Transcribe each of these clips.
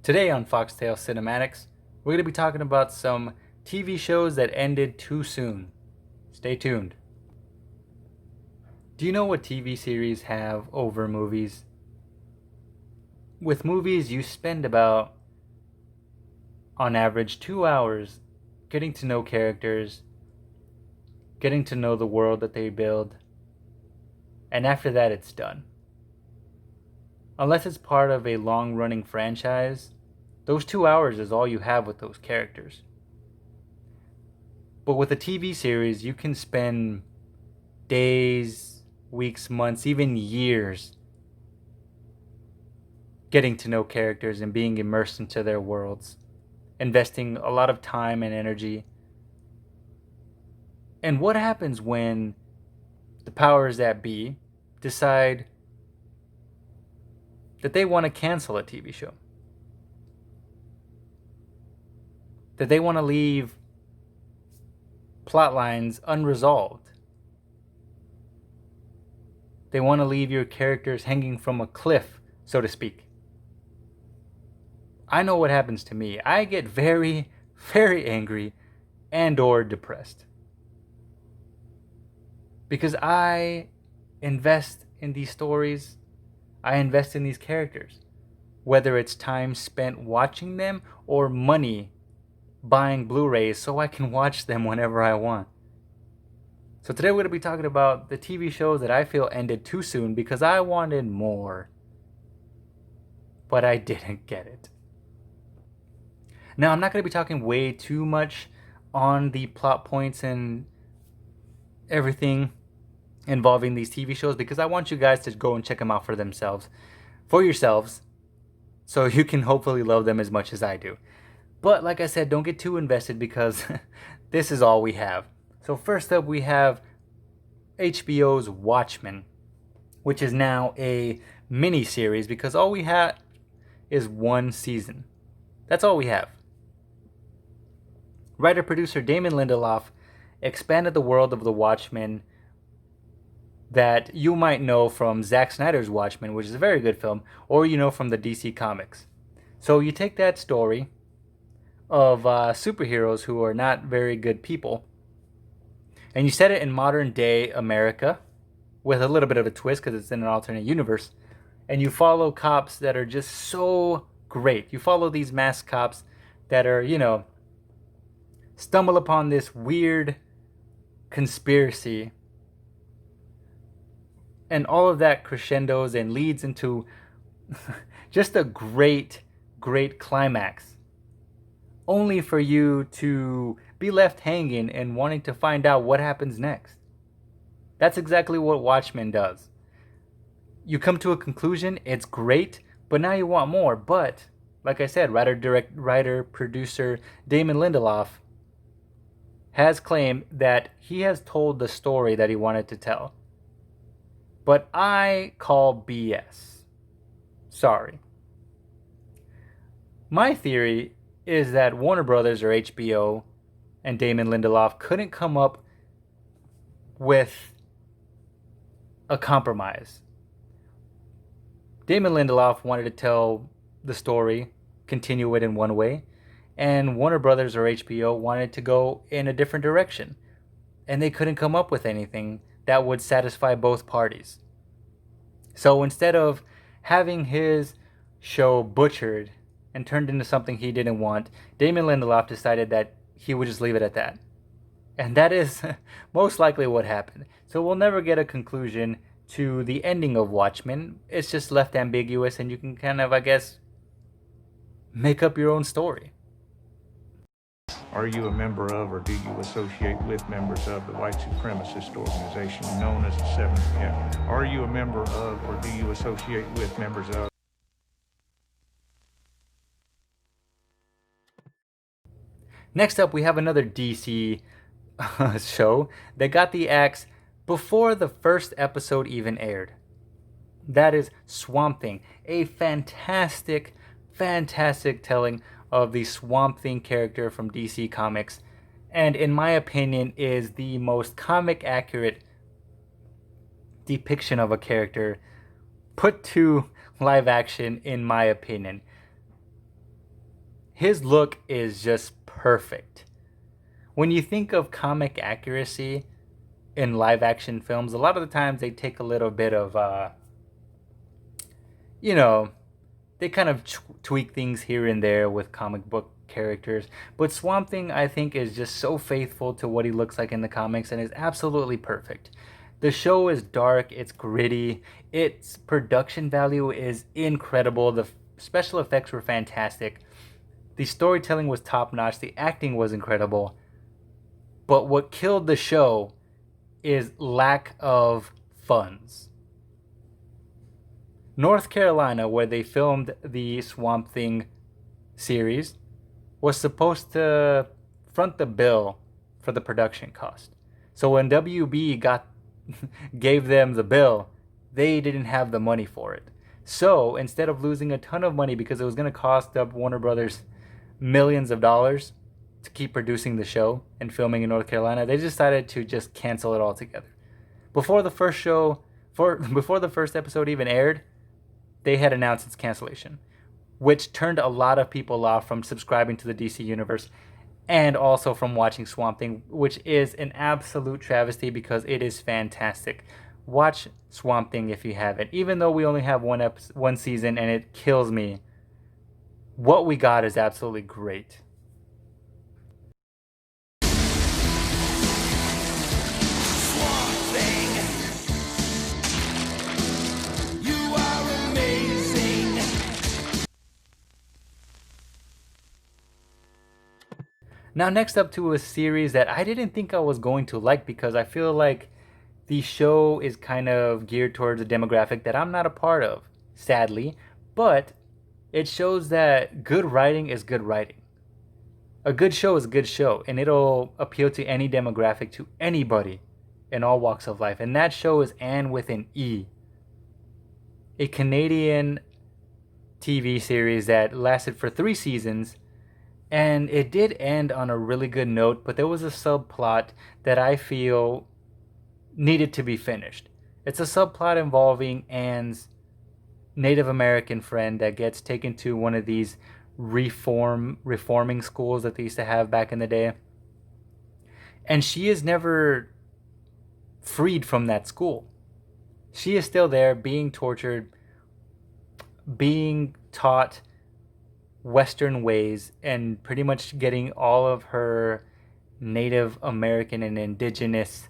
Today on Foxtail Cinematics, we're going to be talking about some TV shows that ended too soon. Stay tuned. Do you know what TV series have over movies? With movies, you spend about, on average, 2 hours getting to know characters, getting to know the world that they build, and after that, it's done. Unless it's part of a long-running franchise, those 2 hours is all you have with those characters. But with a TV series, you can spend days, weeks, months, even years getting to know characters and being immersed into their worlds, investing a lot of time and energy. And what happens when the powers that be decide that they want to cancel a TV show? That they want to leave plot lines unresolved. They want to leave your characters hanging from a cliff, so to speak. I know what happens to me. I get very, very angry and or depressed. Because I invest in these stories, I invest in these characters. Whether it's time spent watching them or money buying Blu-rays so I can watch them whenever I want. So today we're going to be talking about the TV shows that I feel ended too soon because I wanted more, but I didn't get it. Now, I'm not going to be talking way too much on the plot points and everything involving these TV shows because I want you guys to go and check them out for yourselves, so you can hopefully love them as much as I do. But like I said, don't get too invested because this is all we have. So first up, we have HBO's Watchmen, which is now a mini-series because all we have is one season. That's all we have. Writer-producer Damon Lindelof expanded the world of the Watchmen that you might know from Zack Snyder's Watchmen, which is a very good film, or you know from the DC Comics. So you take that story of superheroes who are not very good people, and you set it in modern day America with a little bit of a twist because it's in an alternate universe, and you follow cops that are just so great. You follow these masked cops that are, stumble upon this weird conspiracy, and all of that crescendos and leads into just a great climax, only for you to be left hanging and wanting to find out what happens next. That's exactly what Watchmen does. You come to a conclusion, it's great, but now you want more. But like I said, writer-producer Damon Lindelof has claimed that he has told the story that he wanted to tell. But I call BS. Sorry. My theory is that Warner Brothers or HBO and Damon Lindelof couldn't come up with a compromise. Damon Lindelof wanted to tell the story, continue it in one way, and Warner Brothers or HBO wanted to go in a different direction. And they couldn't come up with anything that would satisfy both parties. So instead of having his show butchered and turned into something he didn't want, Damon Lindelof decided that he would just leave it at that. And that is most likely what happened. So we'll never get a conclusion to the ending of Watchmen. It's just left ambiguous, and you can kind of, I guess, make up your own story. Are you a member of or do you associate with members of the white supremacist organization known as the Seventh? Yeah. Are you a member of or do you associate with members of? Next up, we have another DC show that got the axe before the first episode even aired. That is Swamp Thing, a fantastic telling of the Swamp Thing character from DC Comics, and in my opinion is the most comic accurate depiction of a character put to live action, in my opinion. His look is just perfect. When you think of comic accuracy in live action films, a lot of the times they take a little bit of, you know, they kind of tweak things here and there with comic book characters. But Swamp Thing, I think, is just so faithful to what he looks like in the comics and is absolutely perfect. The show is dark, it's gritty, its production value is incredible, the special effects were fantastic, the storytelling was top notch, the acting was incredible. But what killed the show is lack of funds. North Carolina, where they filmed the Swamp Thing series, was supposed to front the bill for the production cost. So when WB gave them the bill, they didn't have the money for it. So instead of losing a ton of money because it was going to cost up Warner Brothers millions of dollars to keep producing the show and filming in North Carolina, they decided to just cancel it altogether. Before the first show, before the first episode even aired, they had announced its cancellation, which turned a lot of people off from subscribing to the DC Universe and also from watching Swamp Thing, which is an absolute travesty because it is fantastic. Watch Swamp Thing if you haven't. Even though we only have one season and it kills me, what we got is absolutely great. Now, next up to a series that I didn't think I was going to like because I feel like the show is kind of geared towards a demographic that I'm not a part of, sadly, but it shows that good writing is good writing. A good show is a good show, and it'll appeal to any demographic, to anybody in all walks of life. And that show is Anne with an E, a Canadian TV series that lasted for 3 seasons. And it did end on a really good note, but there was a subplot that I feel needed to be finished. It's a subplot involving Anne's Native American friend that gets taken to one of these reforming schools that they used to have back in the day. And she is never freed from that school. She is still there being tortured, being taught Western ways, and pretty much getting all of her Native American and indigenous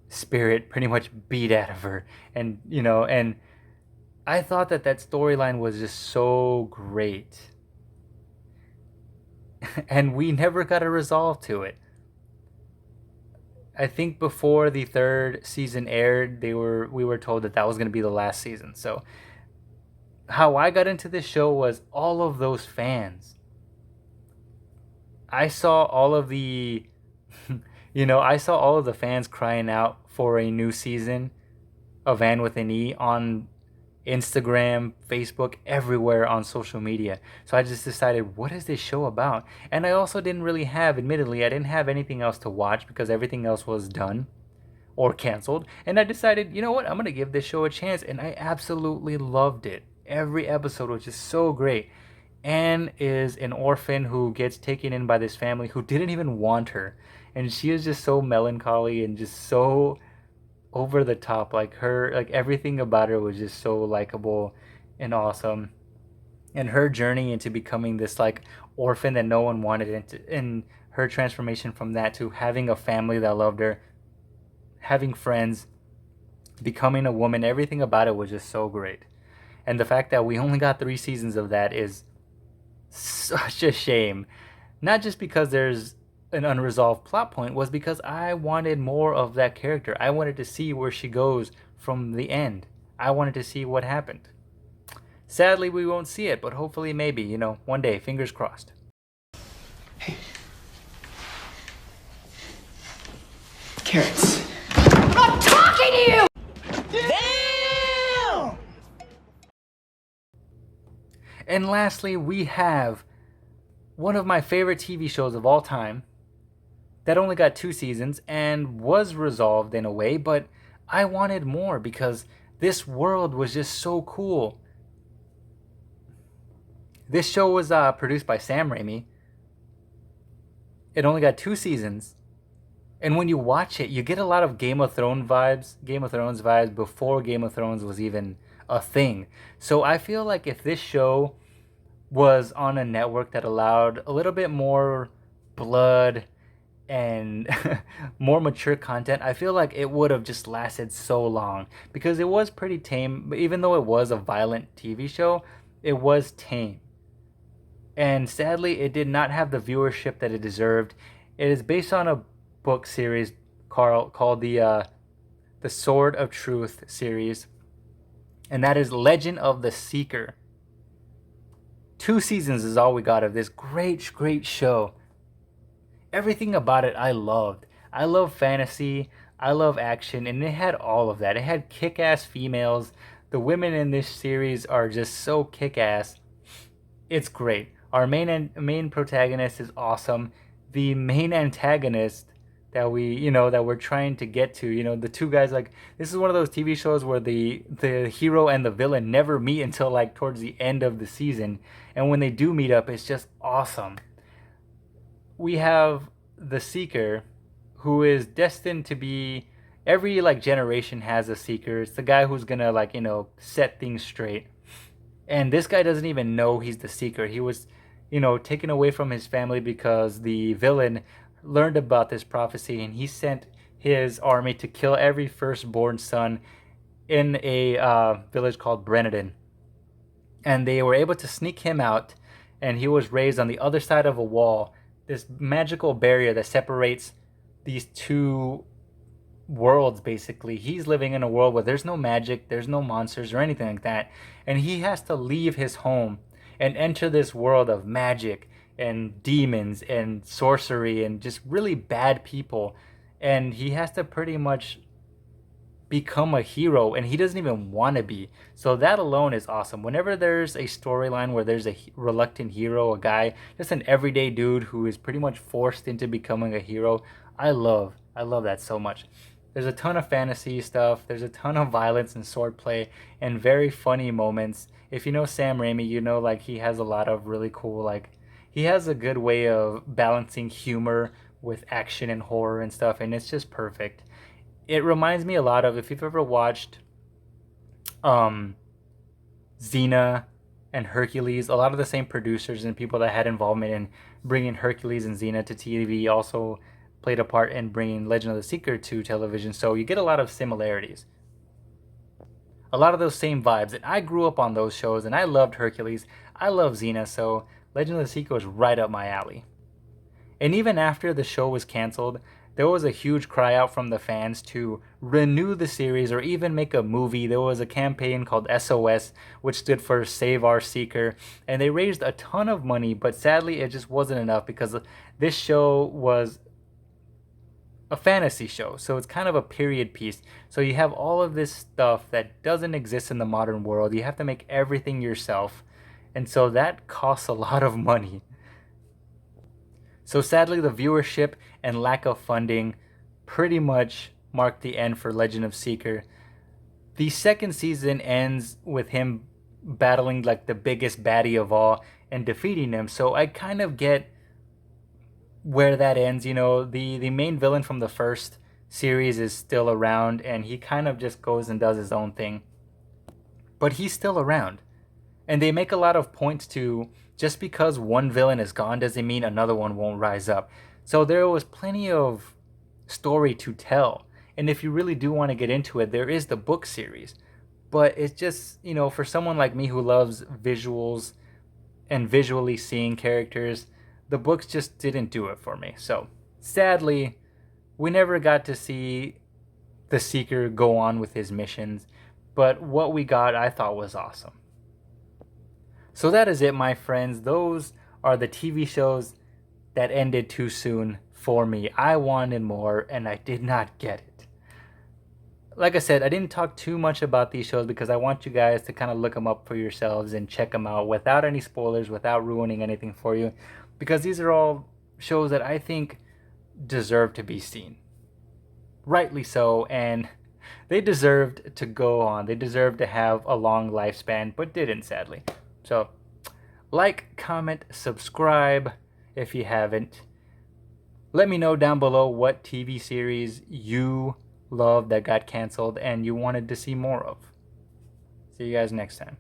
spirit pretty much beat out of her. And and I thought that storyline was just so great. And we never got a resolve to it. I think before the 3rd season aired, we were told that was going to be the last season. So how I got into this show was all of those fans. I saw all of the I saw all of the fans crying out for a new season of Anne with an E on Instagram, Facebook, everywhere on social media. So I just decided, what is this show about? And I also didn't really admittedly, I didn't have anything else to watch because everything else was done or canceled. And I decided, you know what, I'm going to give this show a chance. And I absolutely loved it. Every episode was just so great. Anne is an orphan who gets taken in by this family who didn't even want her. And she is just so melancholy and just so over the top. Like everything about her was just so likable and awesome. And her journey into becoming this orphan that no one wanted, and her transformation from that to having a family that loved her, having friends, becoming a woman, everything about it was just so great. And the fact that we only got 3 seasons of that is such a shame. Not just because there's an unresolved plot point, was because I wanted more of that character. I wanted to see where she goes from the end. I wanted to see what happened. Sadly, we won't see it, but hopefully maybe, one day, fingers crossed. Hey. Carrots. I'm talking to you! Damn! And lastly, we have one of my favorite TV shows of all time that only got 2 seasons and was resolved in a way, but I wanted more because this world was just so cool. This show was produced by Sam Raimi. It only got 2 seasons. And when you watch it, you get a lot of Game of Thrones vibes before Game of Thrones was even a thing. So I feel like if this show was on a network that allowed a little bit more blood and more mature content, I feel like it would have just lasted so long because it was pretty tame. But even though it was a violent TV show, it was tame. And sadly, it did not have the viewership that it deserved. It is based on a book series called the Sword of Truth series, and that is Legend of the Seeker. 2 seasons is all we got of this great show. Everything about it I loved. I love fantasy, I love action, and it had all of that. It had kick-ass females. The women in this series are just so kick-ass. It's great. Our main protagonist is awesome. The main antagonist that we're trying to get to, the two guys, like, this is one of those TV shows where the hero and the villain never meet until like towards the end of the season, and when they do meet up, it's just awesome. We have the Seeker, who is destined to be, every like generation has a Seeker. It's the guy who's gonna set things straight. And this guy doesn't even know he's the Seeker. He was, taken away from his family because the villain learned about this prophecy, and he sent his army to kill every firstborn son in a village called Brennan. And they were able to sneak him out, and he was raised on the other side of a wall, this magical barrier that separates these two worlds. Basically, he's living in a world where there's no magic, there's no monsters or anything like that, and he has to leave his home and enter this world of magic and demons and sorcery and just really bad people, and he has to pretty much become a hero, and he doesn't even want to be. So that alone is awesome. Whenever there's a storyline where there's a reluctant hero, a guy, just an everyday dude who is pretty much forced into becoming a hero, I love that so much. There's a ton of fantasy stuff, there's a ton of violence and swordplay and very funny moments. If you know Sam Raimi, like he has a lot of really cool, like, he has a good way of balancing humor with action and horror and stuff, and it's just perfect. It reminds me a lot of, if you've ever watched Xena and Hercules, a lot of the same producers and people that had involvement in bringing Hercules and Xena to TV also played a part in bringing Legend of the Seeker to television, so you get a lot of similarities. A lot of those same vibes, and I grew up on those shows, and I loved Hercules, I love Xena, so Legend of the Seeker was right up my alley. And even after the show was canceled, there was a huge cry out from the fans to renew the series or even make a movie. There was a campaign called SOS, which stood for Save Our Seeker, and they raised a ton of money, but sadly it just wasn't enough because this show was a fantasy show, so it's kind of a period piece. So you have all of this stuff that doesn't exist in the modern world. You have to make everything yourself, and so that costs a lot of money. So sadly, the viewership and lack of funding pretty much marked the end for Legend of Seeker. The second season ends with him battling like the biggest baddie of all and defeating him. So I kind of get where that ends. The main villain from the first series is still around, and he kind of just goes and does his own thing. But he's still around. And they make a lot of points to, just because one villain is gone doesn't mean another one won't rise up. So there was plenty of story to tell. And if you really do want to get into it, there is the book series. But it's just, for someone like me who loves visuals and visually seeing characters, the books just didn't do it for me. So sadly, we never got to see the Seeker go on with his missions. But what we got, I thought, was awesome. So that is it, my friends. Those are the TV shows that ended too soon for me. I wanted more, and I did not get it. Like I said, I didn't talk too much about these shows because I want you guys to kind of look them up for yourselves and check them out without any spoilers, without ruining anything for you, because these are all shows that I think deserve to be seen. Rightly so, and they deserved to go on. They deserved to have a long lifespan, but didn't, sadly. So, Like, comment, subscribe if you haven't. Let me know down below what TV series you love that got canceled and you wanted to see more of. See you guys next time.